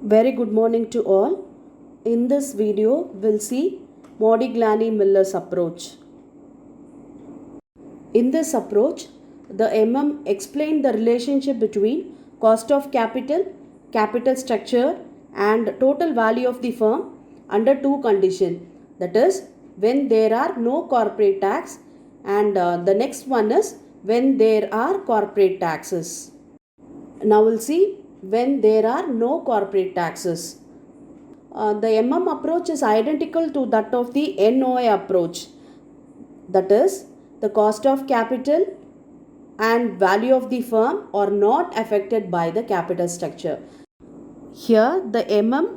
Very good morning to all. In this video, we'll see Modigliani Miller's approach. In this approach, the explained the relationship between cost of capital, capital structure, and total value of the firm under two conditions. That is, when there are no corporate tax, and the next one is when there are corporate taxes. Now we'll see when there are no corporate taxes. The approach is identical to that of the NOI approach. That is, the cost of capital and value of the firm are not affected by the capital structure. Here, the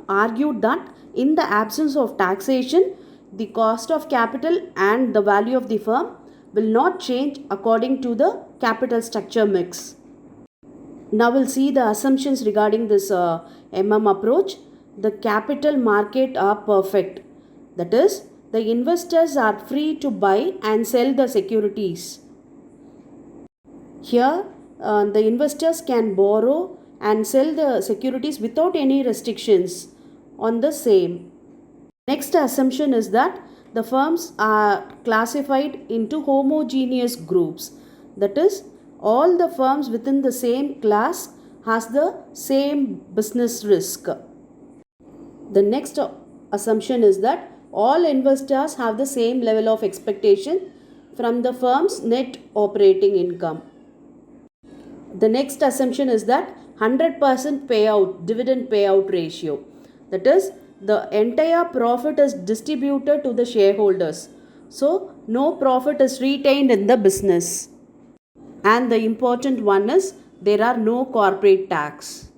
argued that in the absence of taxation, the cost of capital and the value of the firm will not change according to the capital structure mix. Now we'll see the assumptions regarding this approach. The capital market are perfect. That is, the investors are free to buy and sell the securities. Here, the investors can borrow and sell the securities without any restrictions on the same. Next assumption is that the firms are classified into homogeneous groups. That is, all the firms within the same class has the same business risk. The next assumption is that all investors have the same level of expectation from the firm's net operating income. The next assumption is that 100% payout, dividend payout ratio. That is, the entire profit is distributed to the shareholders. So, no profit is retained in the business. And the important one is there are no corporate tax.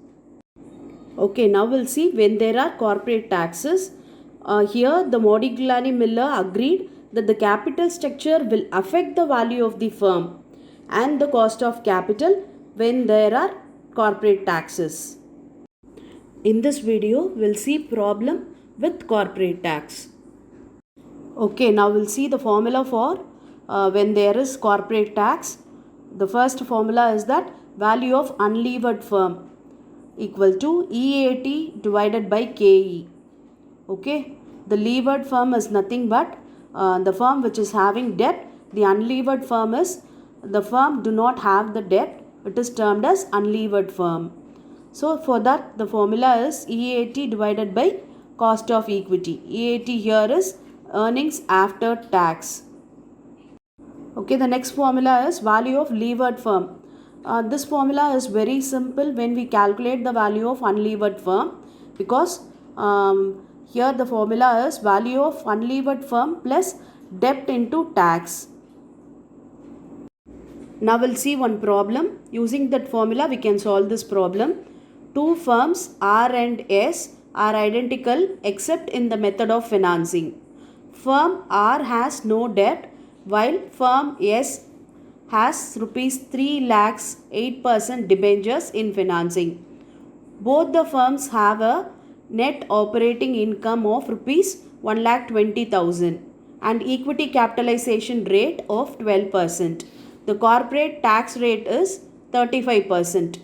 Okay, now we'll see when there are corporate taxes. Here, the Modigliani Miller agreed that the capital structure will affect the value of the firm and the cost of capital when there are corporate taxes. In this video, we'll see problem with corporate tax. Okay, now we'll see the formula for when there is corporate tax. The first formula is that value of unlevered firm equal to EAT divided by KE. Okay, the levered firm is nothing but the firm which is having debt. The unlevered firm is the firm do not have the debt. It is termed as unlevered firm. So for that the formula is EAT divided by cost of equity. EAT here is earnings after tax. Okay, the next formula is value of levered firm. This formula is very simple when we calculate the value of unlevered firm, because here the formula is value of unlevered firm plus debt into tax. Now we'll see one problem. Using that formula we can solve this problem. Two firms R and S are identical except in the method of financing. Firm R has no debt while firm S has rupees 3 lakhs 8% debentures in financing. Both the firms have a net operating income of rupees 1,20,000 and equity capitalization rate of 12%. The corporate tax rate is 35%.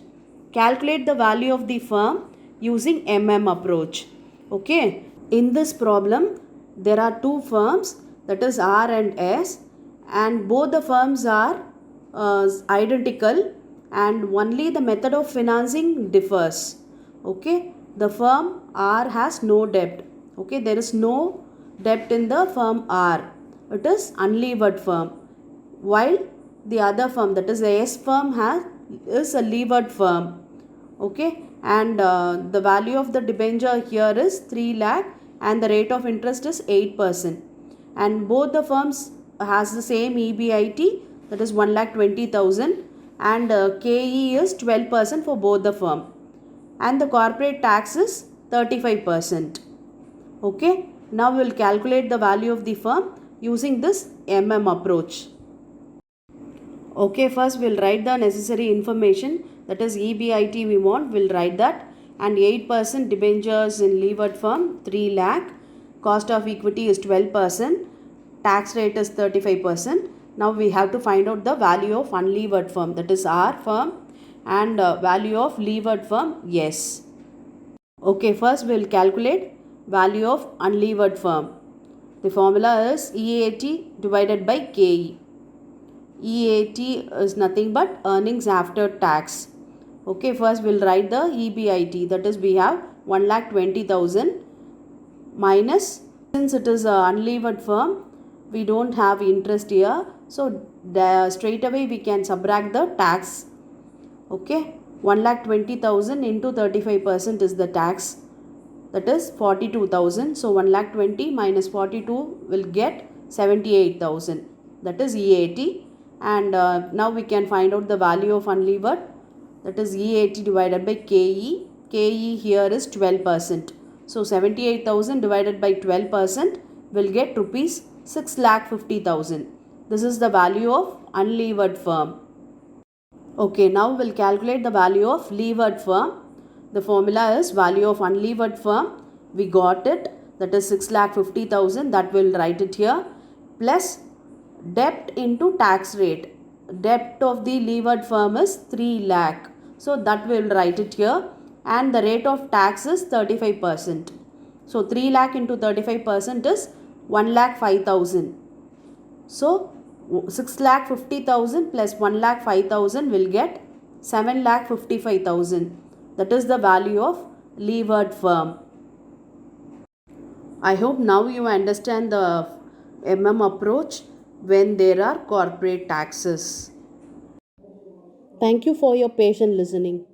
Calculate the value of the firm using approach. Okay, in this problem there are two firms, that is R and S, and both the firms are identical and only the method of financing differs. Okay, the firm R has no debt. Okay, there is no debt in the firm R. It is unlevered firm. While the other firm, that is the S firm, is a levered firm. Okay, and the value of the debenture here is 3 lakh and the rate of interest is 8%. And both the firms has the same EBIT, that is 1,20,000, and KE is 12% for both the firm, and the corporate tax is 35%. Okay, now we will calculate the value of the firm using this approach. Okay, first we will write the necessary information, that is EBIT we want, we will write that, and 8% debentures in levered firm 3 lakh, cost of equity is 12%, tax rate is 35%. Now we have to find out the value of unlevered firm, that is R firm, and value of levered firm S. Okay, first we will calculate value of unlevered firm. The formula is EAT divided by KE. EAT is nothing but earnings after tax. Okay, first we'll write the EBIT, that is we have 1,20,000 minus, since it is a unlevered firm, we don't have interest here, so straight away we can subtract the tax. Okay, 1,20,000 into 35% is the tax, that is 42,000. So 1,20,000 minus 42 will get 78,000, that is EAT. And now we can find out the value of unlevered, that is EAT divided by KE. KE here is 12%. So 78,000 divided by 12% will get rupees 6,50,000. This is the value of unlevered firm. Okay, now we'll calculate the value of levered firm. The formula is value of unlevered firm. We got it, that is 6,50,000, that will write it here, plus debt into tax rate. Debt of the levered firm is 3 lakh. So that will write it here, and the rate of tax is 35%. So 3 lakh into 35% is 1,05,000. So 6,50,000 plus 1,05,000 will get 7,55,000. That is the value of levered firm. I hope now you understand the approach when there are corporate taxes. Thank you for your patient listening.